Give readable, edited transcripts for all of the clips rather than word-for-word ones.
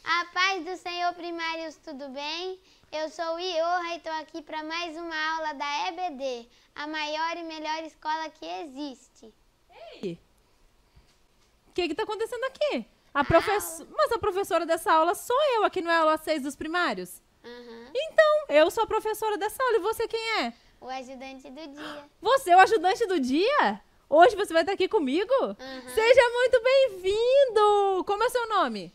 A paz do Senhor, primários, tudo bem? Eu sou o Ioha e estou aqui para mais uma aula da EBD, a maior e melhor escola que existe. Ei, o que está acontecendo aqui? Mas a professora dessa aula sou eu, aqui não é a aula 6 dos primários? Então, eu sou a professora dessa aula e você quem é? O ajudante do dia. Você é o ajudante do dia? Hoje você vai estar aqui comigo? Seja muito bem-vindo! Como é o seu nome?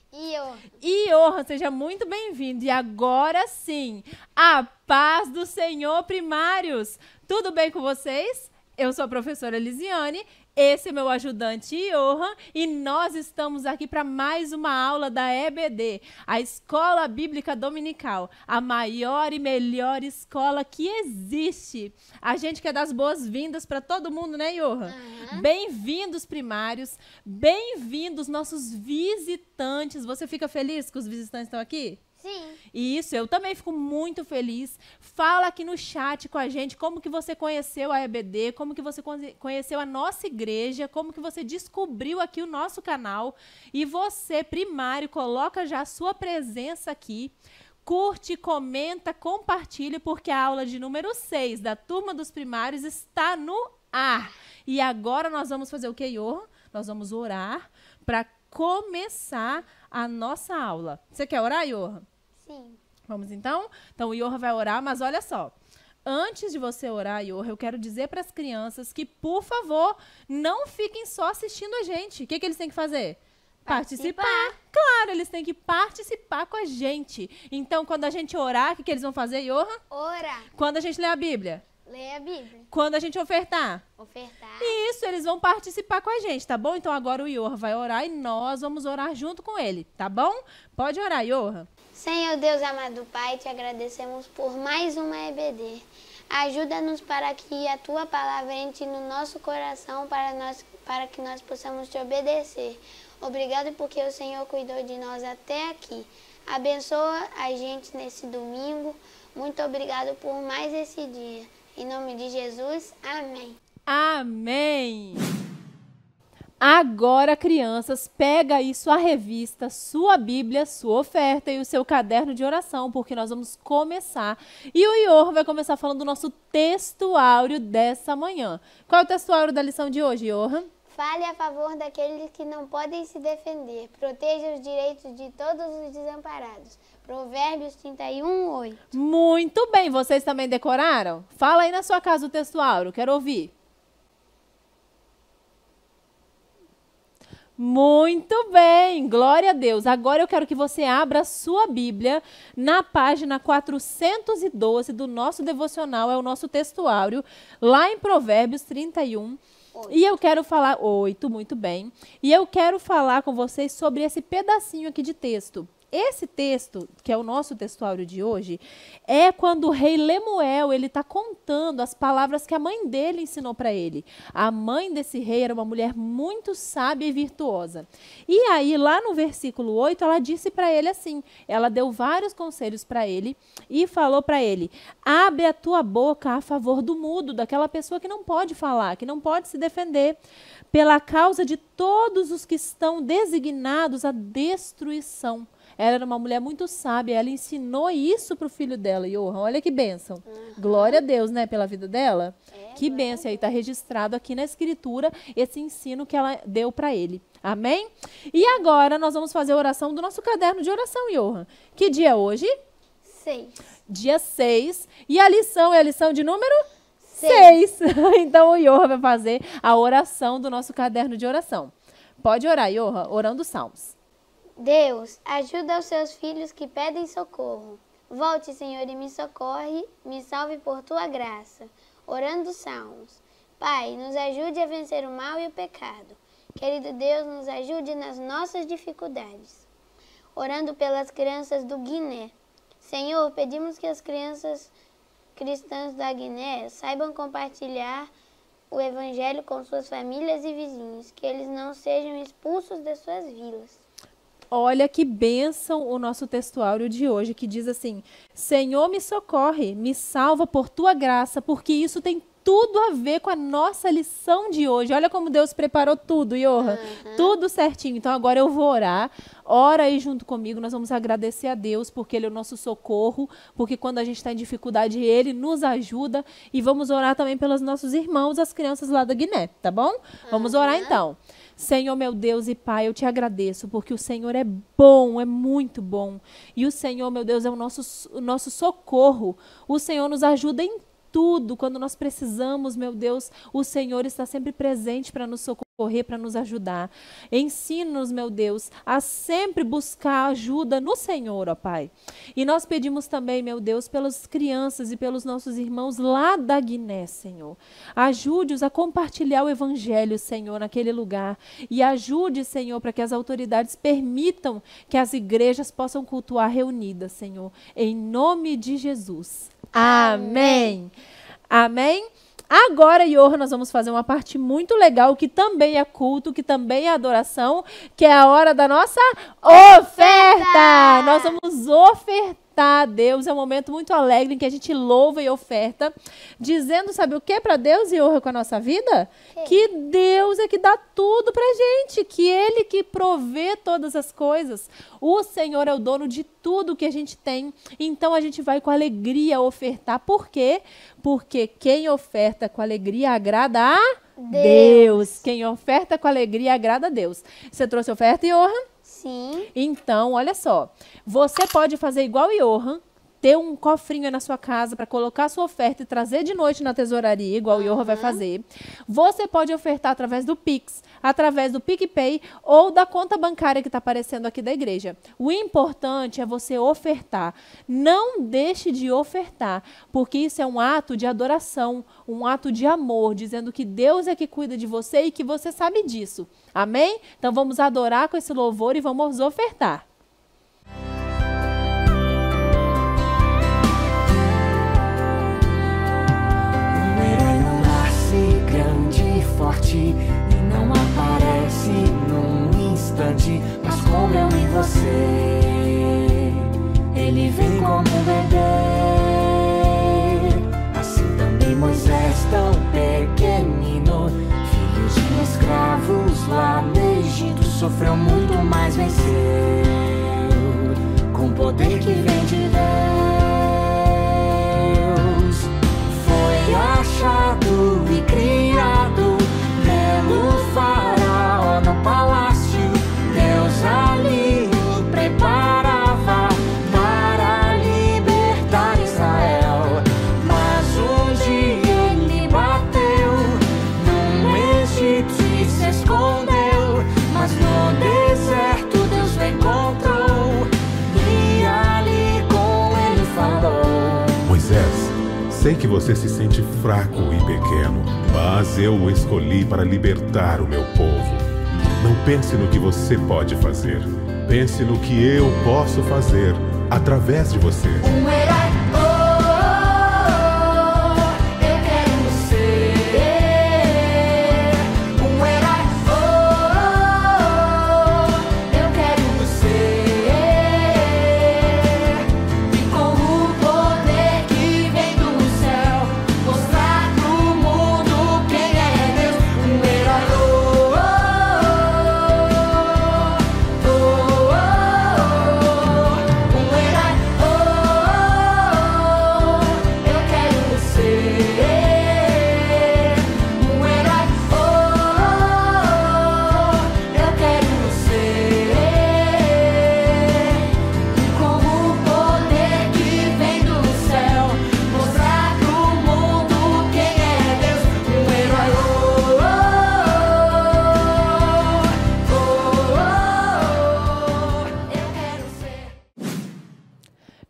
Ioha, seja muito bem-vindo. E agora sim, a paz do Senhor, primários. Tudo bem com vocês? Eu sou a professora Lisiane, esse é meu ajudante Ioha e nós estamos aqui para mais uma aula da EBD, a Escola Bíblica Dominical, a maior e melhor escola que existe. A gente quer dar as boas-vindas para todo mundo, né, Ioha? Bem-vindos, primários, bem-vindos nossos visitantes. Você fica feliz que os visitantes estão aqui? Sim. Isso, eu também fico muito feliz. Fala aqui no chat com a gente como que você conheceu a EBD, como que você conheceu a nossa igreja, como que você descobriu aqui o nosso canal. E você, primário, coloca já a sua presença aqui. Curte, comenta, compartilhe, porque a aula de número 6 da turma dos primários está no ar. E agora nós vamos fazer o que, Ioha? Nós vamos orar para começar a nossa aula. Você quer orar, Ioha? Sim. Vamos então? Então o Ioha vai orar, mas olha só. Antes de você orar, Ioha, eu quero dizer para as crianças que, por favor, não fiquem só assistindo a gente. O que eles têm que fazer? Participar. Claro, eles têm que participar com a gente. Então, quando a gente orar, o que eles vão fazer, Ioha? Orar. Quando a gente ler a Bíblia? Ler a Bíblia. Quando a gente ofertar? Ofertar. Isso, eles vão participar com a gente, tá bom? Então agora o Ioha vai orar e nós vamos orar junto com ele, tá bom? Pode orar, Ioha. Senhor Deus amado Pai, te agradecemos por mais uma EBD. Ajuda-nos para que a Tua palavra entre no nosso coração para que nós possamos te obedecer. Obrigado porque o Senhor cuidou de nós até aqui. Abençoa a gente nesse domingo. Muito obrigado por mais esse dia. Em nome de Jesus, amém. Amém! Agora, crianças, pega aí sua revista, sua Bíblia, sua oferta e o seu caderno de oração, porque nós vamos começar. E o Ioha vai começar falando do nosso textuário dessa manhã. Qual é o textuário da lição de hoje, Ioha? Fale a favor daqueles que não podem se defender. Proteja os direitos de todos os desamparados. Provérbios 31, 8. Muito bem, vocês também decoraram? Fala aí na sua casa o textuário, quero ouvir. Muito bem, glória a Deus. Agora eu quero que você abra a sua Bíblia na página 412 do nosso devocional, é o nosso textuário, lá em Provérbios 31. E eu quero falar, 8, muito bem. E eu quero falar com vocês sobre esse pedacinho aqui de texto. Esse texto, que é o nosso textuário de hoje, é quando o rei Lemuel ele está contando as palavras que a mãe dele ensinou para ele. A mãe desse rei era uma mulher muito sábia e virtuosa. E aí, lá no versículo 8, ela disse para ele assim, ela deu vários conselhos para ele e falou para ele, abre a tua boca a favor do mudo, daquela pessoa que não pode falar, que não pode se defender, pela causa de todos os que estão designados à destruição. Ela era uma mulher muito sábia, ela ensinou isso para o filho dela, Ioha. Olha que bênção. Glória a Deus, né, pela vida dela. Que bênção, aí está registrado aqui na escritura esse ensino que ela deu para ele. Amém? E agora nós vamos fazer a oração do nosso caderno de oração, Ioha. Que dia é hoje? 6. Dia 6. E a lição é a lição de número 6. Então o Ioha vai fazer a oração do nosso caderno de oração. Pode orar, Ioha, orando os salmos. Deus, ajuda os seus filhos que pedem socorro. Volte, Senhor, e me socorre, me salve por tua graça. Orando os salmos. Pai, nos ajude a vencer o mal e o pecado. Querido Deus, nos ajude nas nossas dificuldades. Orando pelas crianças do Guiné. Senhor, pedimos que as crianças cristãs da Guiné saibam compartilhar o Evangelho com suas famílias e vizinhos, que eles não sejam expulsos das suas vilas. Olha que bênção o nosso textuário de hoje, que diz assim, Senhor, me socorre, me salva por tua graça, porque isso tem tudo a ver com a nossa lição de hoje. Olha como Deus preparou tudo, Johan. Tudo certinho. Então agora eu vou orar. Ora aí junto comigo, nós vamos agradecer a Deus, porque Ele é o nosso socorro, porque quando a gente está em dificuldade, Ele nos ajuda. E vamos orar também pelos nossos irmãos, as crianças lá da Guiné, tá bom? Vamos orar então. Senhor, meu Deus e Pai, eu te agradeço, porque o Senhor é bom, é muito bom. E o Senhor, meu Deus, é o nosso socorro. O Senhor nos ajuda em tudo, quando nós precisamos, meu Deus, o Senhor está sempre presente para nos socorrer, para nos ajudar. Ensina-nos, meu Deus, a sempre buscar ajuda no Senhor, ó Pai. E nós pedimos também, meu Deus, pelas crianças e pelos nossos irmãos lá da Guiné, Senhor. Ajude-os a compartilhar o Evangelho, Senhor, naquele lugar. E ajude, Senhor, para que as autoridades permitam que as igrejas possam cultuar reunidas, Senhor. Em nome de Jesus. Amém. Amém. Agora, Johan, nós vamos fazer uma parte muito legal, que também é culto, que também é adoração, que é a hora da nossa oferta. Nós vamos ofertar a Deus. É um momento muito alegre em que a gente louva e oferta, dizendo, sabe o que para Deus, Johan, com a nossa vida? Que Deus é que dá tudo pra gente, que Ele que provê todas as coisas. O Senhor é o dono de tudo que a gente tem. Então a gente vai com alegria ofertar. Por quê? Porque quem oferta com alegria agrada a Deus. Quem oferta com alegria agrada a Deus. Você trouxe oferta, Johan? Sim. Então, olha só. Você pode fazer igual o Johan, ter um cofrinho aí na sua casa para colocar a sua oferta e trazer de noite na tesouraria, igual o Johan vai fazer. Você pode ofertar através do Pix, através do PicPay ou da conta bancária que está aparecendo aqui da igreja. O importante é você ofertar. Não deixe de ofertar, porque isso é um ato de adoração, um ato de amor, dizendo que Deus é que cuida de você e que você sabe disso. Amém? Então vamos adorar com esse louvor e vamos ofertar. Forte e não aparece num instante, mas como eu e você, ele vem como um bebê. Assim também Moisés, tão pequenino, filho de escravos lá no Egito, sofreu muito, mas venceu, com o poder que vem de Deus. Foi achado e criado pelo faraó no palácio. Deus ali o preparava para libertar Israel. Mas um dia ele bateu num egípcio e se escondeu. Mas no deserto Deus o encontrou e ali com ele falou: Moisés, sei que você se sente fraco e pequeno, mas eu o escolhi para libertar o meu povo. Não pense no que você pode fazer. Pense no que eu posso fazer através de você. Um herói, eu quero ser. Um herói, eu quero ser. E com o poder que vem do céu, mostrar pro mundo quem é Deus. Um herói, eu quero ser. Um herói, eu quero ser. E com o poder que vem do céu, mostrar pro mundo quem é Deus. Um herói, eu quero ser.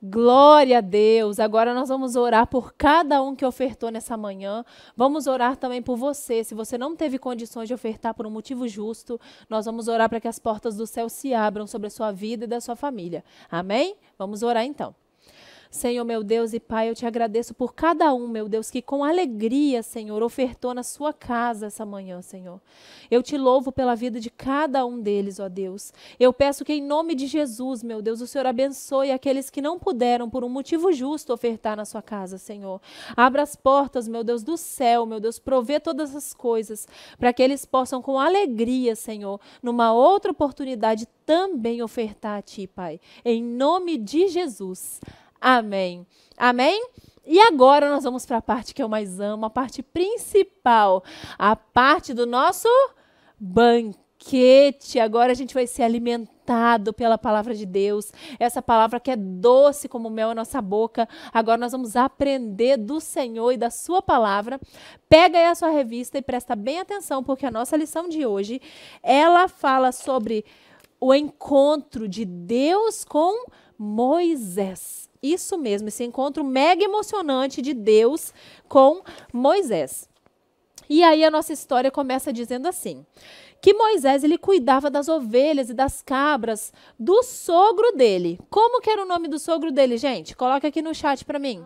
Glória a Deus. Agora nós vamos orar por cada um que ofertou nessa manhã. Vamos orar também por você. Se você não teve condições de ofertar por um motivo justo, nós vamos orar para que as portas do céu se abram sobre a sua vida e da sua família. Amém? Vamos orar então. Senhor, meu Deus e Pai, eu te agradeço por cada um, meu Deus, que com alegria, Senhor, ofertou na sua casa essa manhã, Senhor. Eu te louvo pela vida de cada um deles, ó Deus. Eu peço que em nome de Jesus, meu Deus, o Senhor abençoe aqueles que não puderam, por um motivo justo, ofertar na sua casa, Senhor. Abra as portas, meu Deus, do céu, meu Deus, provê todas as coisas, para que eles possam com alegria, Senhor, numa outra oportunidade também ofertar a Ti, Pai. Em nome de Jesus. Amém. Amém? E agora nós vamos para a parte que eu mais amo, a parte principal, a parte do nosso banquete. Agora a gente vai ser alimentado pela palavra de Deus, essa palavra que é doce como mel na nossa boca. Agora nós vamos aprender do Senhor e da sua palavra. Pega aí a sua revista e presta bem atenção, porque a nossa lição de hoje, ela fala sobre o encontro de Deus com Moisés. Isso mesmo, esse encontro mega emocionante de Deus com Moisés. E aí a nossa história começa dizendo assim, que Moisés ele cuidava das ovelhas e das cabras do sogro dele. Como que era o nome do sogro dele, gente? Coloca aqui no chat para mim.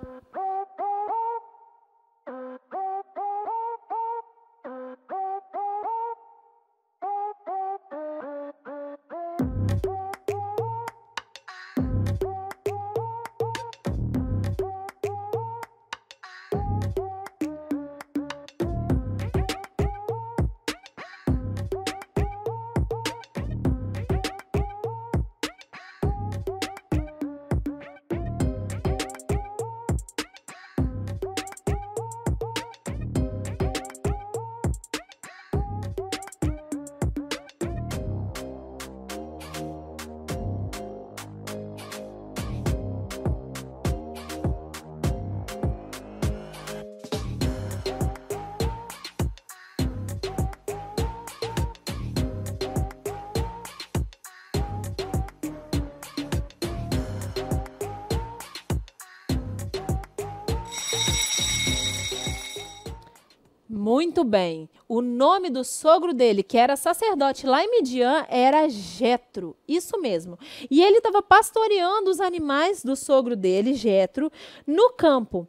Muito bem. O nome do sogro dele, que era sacerdote lá em Midian, era Jetro. Isso mesmo. E ele estava pastoreando os animais do sogro dele, Jetro, no campo,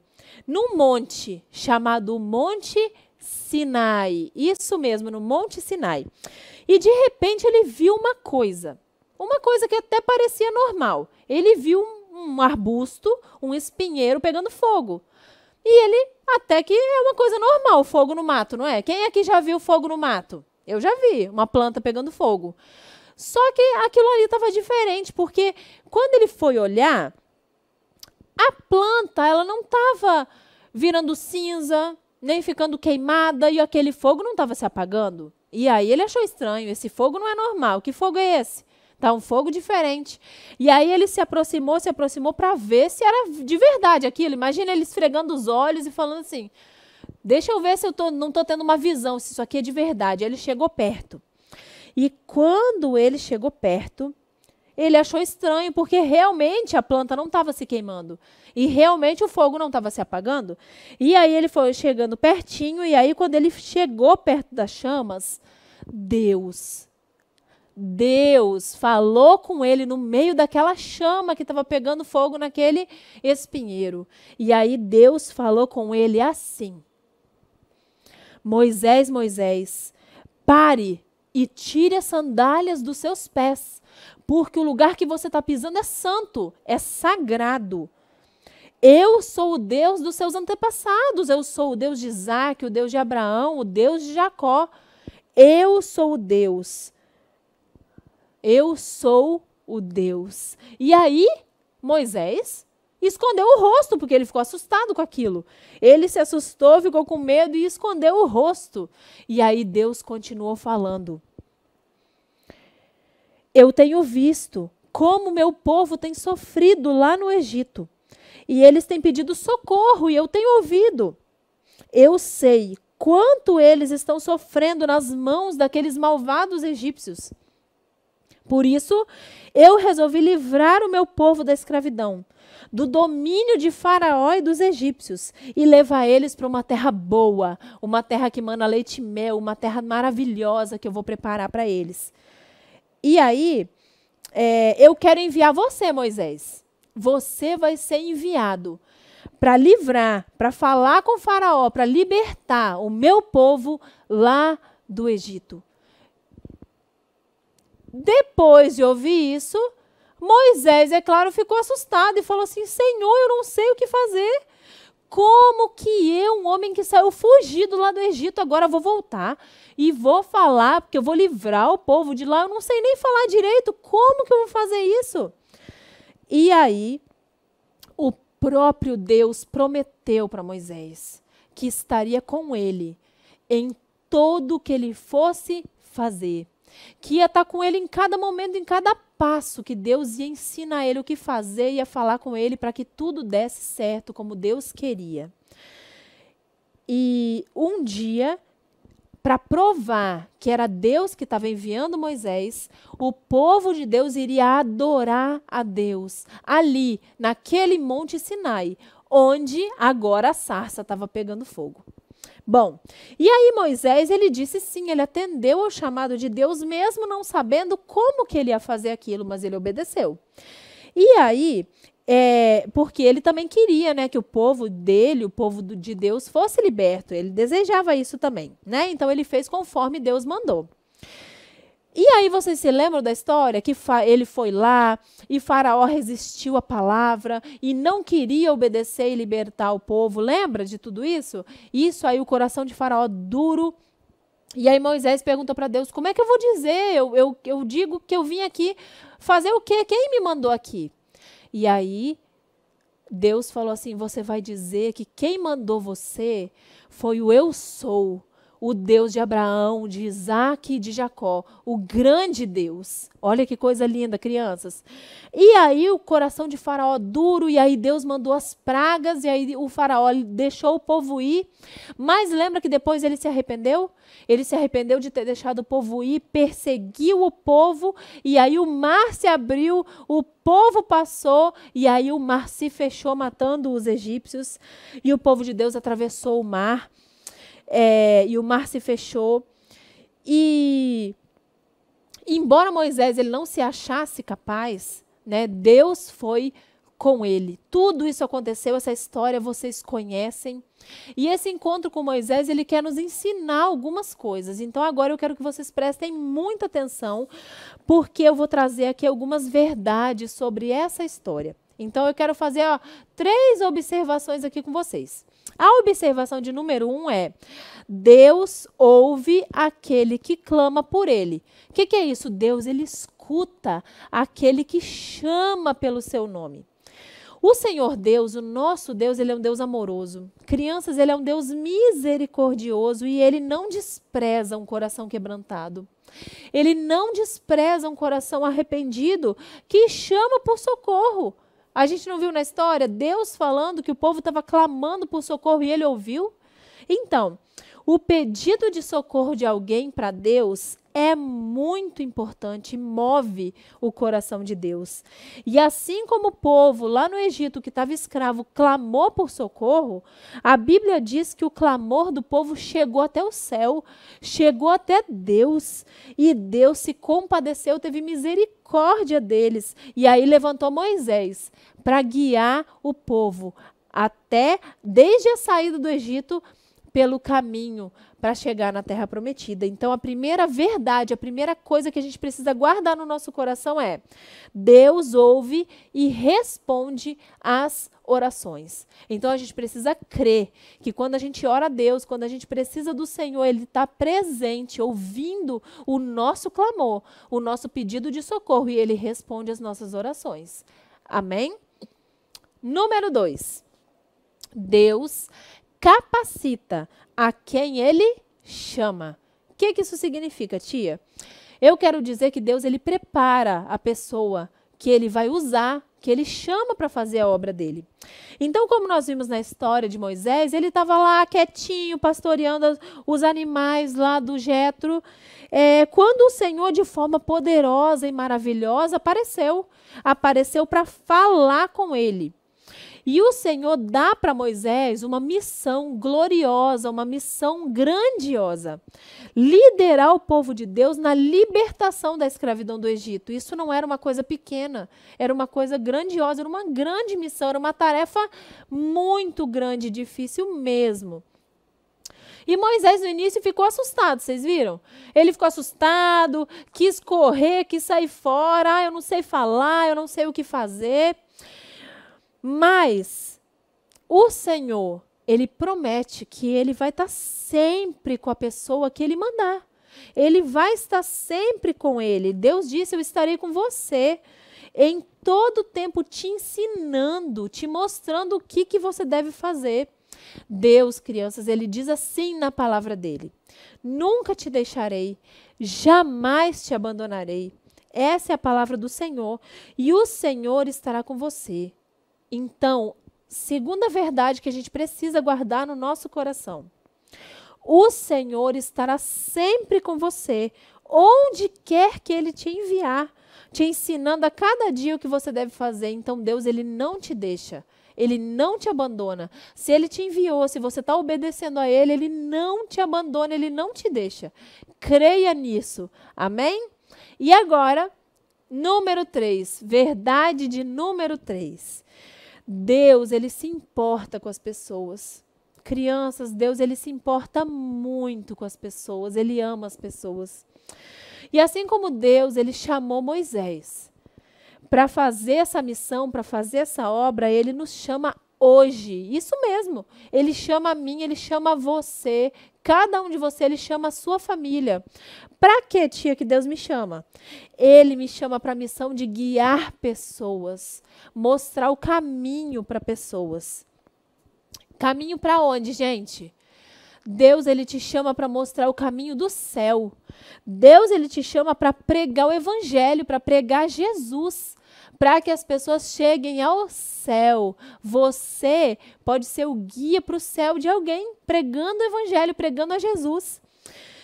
num monte chamado Monte Sinai. Isso mesmo, no Monte Sinai. E de repente ele viu uma coisa que até parecia normal. Ele viu um arbusto, um espinheiro pegando fogo. E ele, até que é uma coisa normal, fogo no mato, não é? Quem aqui já viu fogo no mato? Eu já vi, uma planta pegando fogo. Só que aquilo ali estava diferente, porque quando ele foi olhar, a planta ela não estava virando cinza, nem ficando queimada, e aquele fogo não estava se apagando. E aí ele achou estranho, esse fogo não é normal. Que fogo é esse? Tá um fogo diferente. E aí ele se aproximou para ver se era de verdade aquilo. Imagina ele esfregando os olhos e falando assim, deixa eu ver se eu não estou tendo uma visão, se isso aqui é de verdade. Ele chegou perto. E quando ele chegou perto, ele achou estranho, porque realmente a planta não estava se queimando. E realmente o fogo não estava se apagando. E aí ele foi chegando pertinho, e aí quando ele chegou perto das chamas, Deus falou com ele no meio daquela chama que estava pegando fogo naquele espinheiro. E aí Deus falou com ele assim: Moisés, Moisés, pare e tire as sandálias dos seus pés, porque o lugar que você está pisando é santo, é sagrado. Eu sou o Deus dos seus antepassados, eu sou o Deus de Isaac, o Deus de Abraão, o Deus de Jacó. Eu sou o Deus. Eu sou o Deus. E aí, Moisés escondeu o rosto, porque ele ficou assustado com aquilo. Ele se assustou, ficou com medo e escondeu o rosto. E aí Deus continuou falando: eu tenho visto como meu povo tem sofrido lá no Egito. E eles têm pedido socorro e eu tenho ouvido. Eu sei quanto eles estão sofrendo nas mãos daqueles malvados egípcios. Por isso, eu resolvi livrar o meu povo da escravidão, do domínio de Faraó e dos egípcios, e levar eles para uma terra boa, uma terra que mana leite e mel, uma terra maravilhosa que eu vou preparar para eles. E aí, eu quero enviar você, Moisés. você vai ser enviado para livrar, para falar com Faraó, para libertar o meu povo lá do Egito. Depois de ouvir isso, Moisés, é claro, ficou assustado e falou assim: Senhor, eu não sei o que fazer. Como que eu, um homem que saiu fugido lá do Egito, agora vou voltar e vou falar, porque eu vou livrar o povo de lá, eu não sei nem falar direito, como que eu vou fazer isso? E aí, o próprio Deus prometeu para Moisés que estaria com ele em todo o que ele fosse fazer, que ia estar com ele em cada momento, em cada passo, que Deus ia ensinar a ele o que fazer, ia falar com ele para que tudo desse certo como Deus queria. E um dia, para provar que era Deus que estava enviando Moisés, o povo de Deus iria adorar a Deus ali, naquele Monte Sinai, onde agora a sarça estava pegando fogo. Bom, e aí Moisés, ele disse sim, ele atendeu ao chamado de Deus, mesmo não sabendo como que ele ia fazer aquilo, mas ele obedeceu. E aí, porque ele também queria, né, que o povo dele, o povo de Deus, fosse liberto. Ele desejava isso também, né? Então ele fez conforme Deus mandou. E aí vocês se lembram da história que ele foi lá e Faraó resistiu à palavra e não queria obedecer e libertar o povo. Lembra de tudo isso? Isso aí, o coração de Faraó duro. E aí Moisés perguntou para Deus: como é que eu vou dizer? Eu digo que eu vim aqui fazer o quê? Quem me mandou aqui? E aí Deus falou assim: você vai dizer que quem mandou você foi o Eu Sou, o Deus de Abraão, de Isaac e de Jacó, o grande Deus. Olha que coisa linda, crianças. E aí o coração de Faraó duro, e aí Deus mandou as pragas, e aí o Faraó deixou o povo ir. Mas lembra que depois ele se arrependeu? Ele se arrependeu de ter deixado o povo ir, perseguiu o povo, e aí o mar se abriu, o povo passou, e aí o mar se fechou, matando os egípcios, e o povo de Deus atravessou o mar. E o mar se fechou. E embora Moisés ele não se achasse capaz, né, Deus foi com ele. Tudo isso aconteceu, essa história vocês conhecem. E esse encontro com Moisés, ele quer nos ensinar algumas coisas. Então agora eu quero que vocês prestem muita atenção, porque eu vou trazer aqui algumas verdades sobre essa história. Então eu quero fazer 3 observações aqui com vocês. A observação de número 1 é: Deus ouve aquele que clama por ele. O que é isso? Deus, ele escuta aquele que chama pelo seu nome. O Senhor Deus, o nosso Deus, ele é um Deus amoroso. Crianças, ele é um Deus misericordioso e ele não despreza um coração quebrantado. Ele não despreza um coração arrependido que chama por socorro. A gente não viu na história Deus falando que o povo estava clamando por socorro e ele ouviu? Então, o pedido de socorro de alguém para Deus é muito importante e move o coração de Deus. E assim como o povo lá no Egito que estava escravo clamou por socorro, a Bíblia diz que o clamor do povo chegou até o céu, chegou até Deus, e Deus se compadeceu, teve misericórdia deles, e aí levantou Moisés para guiar o povo desde a saída do Egito pelo caminho para chegar na Terra Prometida. Então, a primeira verdade, a primeira coisa que a gente precisa guardar no nosso coração é: Deus ouve e responde às orações. Então, a gente precisa crer que quando a gente ora a Deus, quando a gente precisa do Senhor, Ele está presente, ouvindo o nosso clamor, o nosso pedido de socorro, e Ele responde às nossas orações. Amém? Número 2. Deus capacita a quem ele chama. O que isso significa, tia? Eu quero dizer que Deus, ele prepara a pessoa que ele vai usar, que ele chama para fazer a obra dele. Então, como nós vimos na história de Moisés, ele estava lá quietinho, pastoreando os animais lá do Jetro, quando o Senhor, de forma poderosa e maravilhosa, apareceu para falar com ele. E o Senhor dá para Moisés uma missão gloriosa, uma missão grandiosa. Liderar o povo de Deus na libertação da escravidão do Egito. Isso não era uma coisa pequena, era uma coisa grandiosa, era uma grande missão, era uma tarefa muito grande e difícil mesmo. E Moisés no início ficou assustado, vocês viram? Ele ficou assustado, quis correr, quis sair fora, eu não sei falar, eu não sei o que fazer. Mas o Senhor, Ele promete que Ele vai estar sempre com a pessoa que Ele mandar. Ele vai estar sempre com ele. Deus disse, eu estarei com você em todo tempo te ensinando, te mostrando o que você deve fazer. Deus, crianças, Ele diz assim na palavra dEle: nunca te deixarei, jamais te abandonarei. Essa é a palavra do Senhor e o Senhor estará com você. Então, segunda verdade que a gente precisa guardar no nosso coração: o Senhor estará sempre com você, onde quer que Ele te enviar, te ensinando a cada dia o que você deve fazer. Então, Deus, Ele não te deixa. Ele não te abandona. Se Ele te enviou, se você está obedecendo a Ele, Ele não te abandona, Ele não te deixa. Creia nisso. Amém? E agora, número 3. Verdade de número 3. Deus, Ele se importa com as pessoas. Crianças, Deus, Ele se importa muito com as pessoas. Ele ama as pessoas. E assim como Deus, Ele chamou Moisés para fazer essa missão, para fazer essa obra, Ele nos chama hoje. Isso mesmo. Ele chama a mim, Ele chama você. Cada um de você, Ele chama a sua família. Para que, tia, que Deus me chama? Ele me chama para a missão de guiar pessoas. Mostrar o caminho para pessoas. Caminho para onde, gente? Deus, Ele te chama para mostrar o caminho do céu. Deus, Ele te chama para pregar o evangelho, para pregar Jesus, para que as pessoas cheguem ao céu. Você pode ser o guia para o céu de alguém, pregando o evangelho, pregando a Jesus.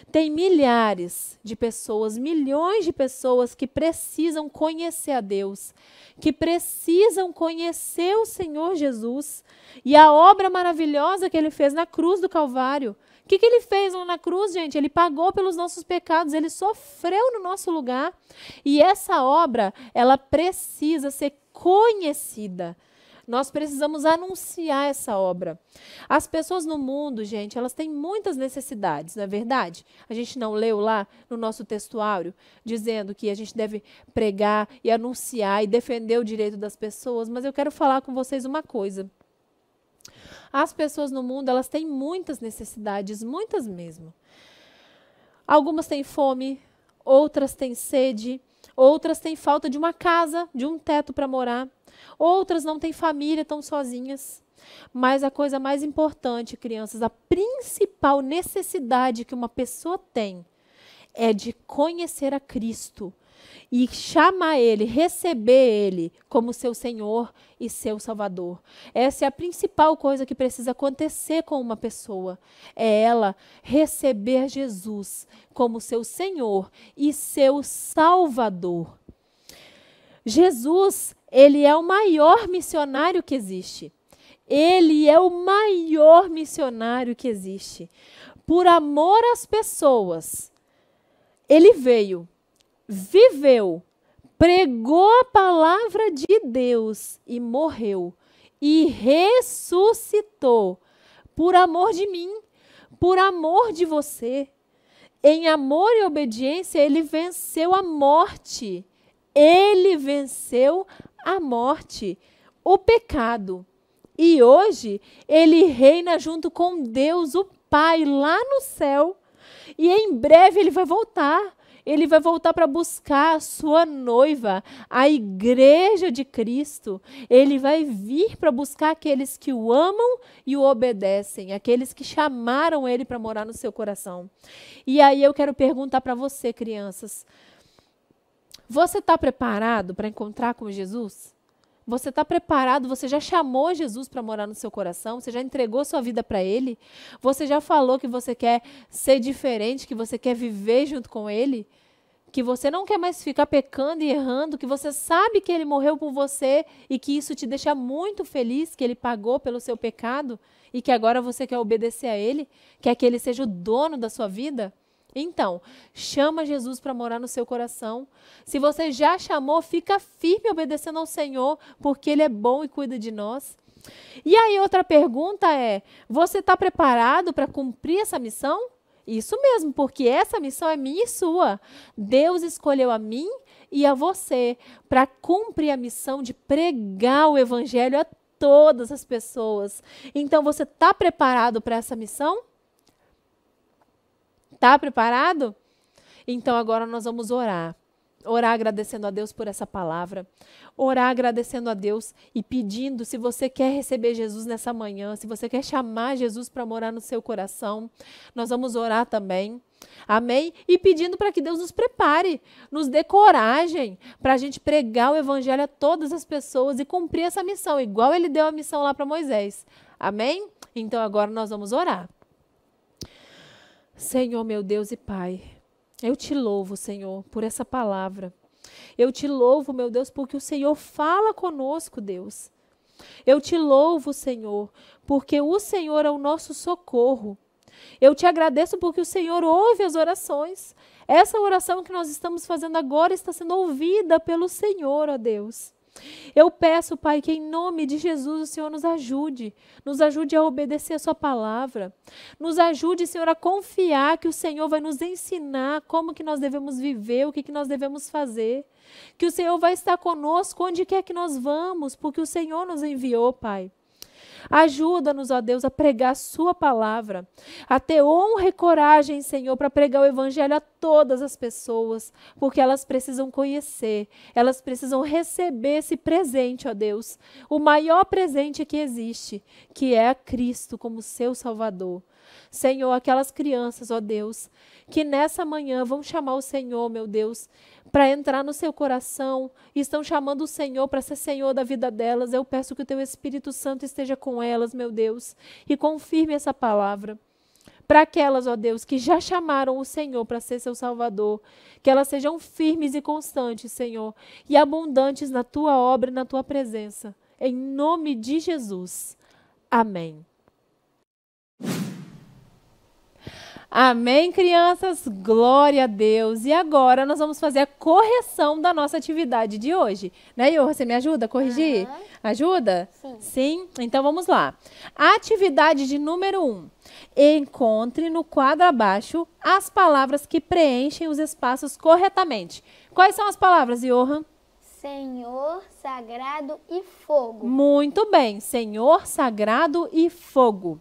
Tem milhares de pessoas, milhões de pessoas que precisam conhecer a Deus, que precisam conhecer o Senhor Jesus e a obra maravilhosa que Ele fez na cruz do Calvário. O que Ele fez lá na cruz, gente? Ele pagou pelos nossos pecados, Ele sofreu no nosso lugar. E essa obra, ela precisa ser conhecida. Nós precisamos anunciar essa obra. As pessoas no mundo, gente, elas têm muitas necessidades, não é verdade? A gente não leu lá no nosso textuário, dizendo que a gente deve pregar e anunciar e defender o direito das pessoas, mas eu quero falar com vocês uma coisa. As pessoas no mundo, elas têm muitas necessidades, muitas mesmo. Algumas têm fome, outras têm sede, outras têm falta de uma casa, de um teto para morar. Outras não têm família, estão sozinhas. Mas a coisa mais importante, crianças, a principal necessidade que uma pessoa tem é de conhecer a Cristo e chamar Ele, receber Ele como seu Senhor e seu Salvador. Essa é a principal coisa que precisa acontecer com uma pessoa. É ela receber Jesus como seu Senhor e seu Salvador. Jesus, Ele é o maior missionário que existe. Ele é o maior missionário que existe. Por amor às pessoas, Ele veio, viveu, pregou a palavra de Deus e morreu. E ressuscitou por amor de mim, por amor de você. Em amor e obediência, Ele venceu a morte. Ele venceu a morte, o pecado. E hoje, Ele reina junto com Deus, o Pai, lá no céu. E em breve Ele vai voltar. Ele vai voltar para buscar a sua noiva, a igreja de Cristo. Ele vai vir para buscar aqueles que o amam e o obedecem, aqueles que chamaram Ele para morar no seu coração. E aí eu quero perguntar para você, crianças, você está preparado para encontrar com Jesus? Você está preparado? Você já chamou Jesus para morar no seu coração? Você já entregou sua vida para Ele? Você já falou que você quer ser diferente, que você quer viver junto com Ele? que você não quer mais ficar pecando e errando, que você sabe que ele morreu por você e que isso te deixa muito feliz, que ele pagou pelo seu pecado e que agora você quer obedecer a ele, quer que ele seja o dono da sua vida? Então, chama Jesus para morar no seu coração. Se você já chamou, fica firme obedecendo ao Senhor, porque ele é bom e cuida de nós. E aí outra pergunta é, você está preparado para cumprir essa missão? Isso mesmo, porque essa missão é minha e sua. Deus escolheu a mim e a você para cumprir a missão de pregar o evangelho a todas as pessoas. Então, você está preparado para essa missão? Está preparado? Então, agora nós vamos orar. Orar agradecendo a Deus por essa palavra. Orar agradecendo a Deus e pedindo, se você quer receber Jesus nessa manhã, se você quer chamar Jesus para morar no seu coração, nós vamos orar também. Amém? E pedindo para que Deus nos prepare, nos dê coragem para a gente pregar o evangelho a todas as pessoas e cumprir essa missão, igual ele deu a missão lá para Moisés. Amém? Então agora nós vamos orar. Senhor, meu Deus e Pai, eu te louvo, Senhor, por essa palavra. Eu te louvo, meu Deus, porque o Senhor fala conosco, Deus. Eu te louvo, Senhor, porque o Senhor é o nosso socorro. Eu te agradeço porque o Senhor ouve as orações. Essa oração que nós estamos fazendo agora está sendo ouvida pelo Senhor, ó Deus. Eu peço, Pai, que em nome de Jesus o Senhor nos ajude a obedecer a sua palavra, nos ajude, Senhor, a confiar que o Senhor vai nos ensinar como que nós devemos viver, o que nós devemos fazer, que o Senhor vai estar conosco onde quer que nós vamos, porque o Senhor nos enviou, Pai. Ajuda-nos, ó Deus, a pregar a sua palavra, a ter honra e coragem, Senhor, para pregar o evangelho a todas as pessoas, porque elas precisam conhecer, elas precisam receber esse presente, ó Deus, o maior presente que existe, que é a Cristo como seu Salvador. Senhor, aquelas crianças, ó Deus, que nessa manhã vão chamar o Senhor, meu Deus, para entrar no seu coração, e estão chamando o Senhor para ser Senhor da vida delas. Eu peço que o teu Espírito Santo esteja com elas, meu Deus, e confirme essa palavra. Para aquelas, ó Deus, que já chamaram o Senhor para ser seu Salvador, que elas sejam firmes e constantes, Senhor, e abundantes na tua obra e na tua presença. Em nome de Jesus. Amém. Amém, crianças? Glória a Deus. E agora nós vamos fazer a correção da nossa atividade de hoje. Né, Iorra? Você me ajuda a corrigir? Ajuda? Sim. Sim? Então vamos lá. Atividade de número 1. Encontre no quadro abaixo as palavras que preenchem os espaços corretamente. Quais são as palavras, Iorra? Senhor, sagrado e fogo. Muito bem. Senhor, sagrado e fogo.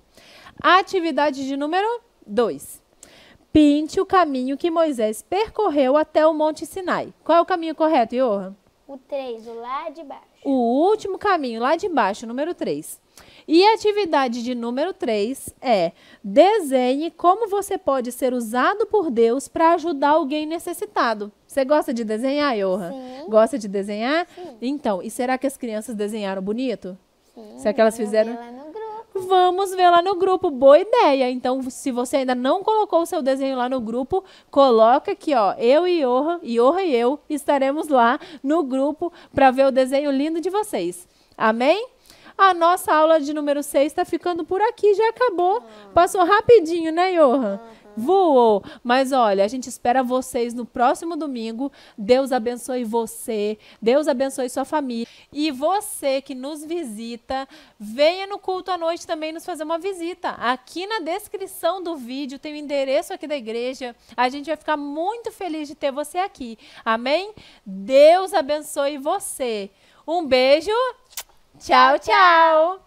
Atividade de número 2. Pinte o caminho que Moisés percorreu até o Monte Sinai. Qual é o caminho correto, Iorra? O 3, o lá de baixo. O último caminho, lá de baixo, número 3. E a atividade de número 3 é: desenhe como você pode ser usado por Deus para ajudar alguém necessitado. Você gosta de desenhar, Iorra? Sim. Gosta de desenhar? Sim. Então, e será que as crianças desenharam bonito? Sim, Será que elas vamos fizeram? ver lá no grupo. Vamos ver lá no grupo, boa ideia. Então, se você ainda não colocou o seu desenho lá no grupo, coloca aqui, ó, eu e Iorra e eu estaremos lá no grupo para ver o desenho lindo de vocês. Amém? A nossa aula de número 6 está ficando por aqui, já acabou. Passou rapidinho, né, Iorra? Voou. Mas olha, a gente espera vocês no próximo domingo. Deus abençoe você, Deus abençoe sua família. E você que nos visita, venha no culto à noite também nos fazer uma visita. Aqui na descrição do vídeo tem o endereço aqui da igreja. A gente vai ficar muito feliz de ter você aqui. Amém? Deus abençoe você. Um beijo. Tchau, tchau.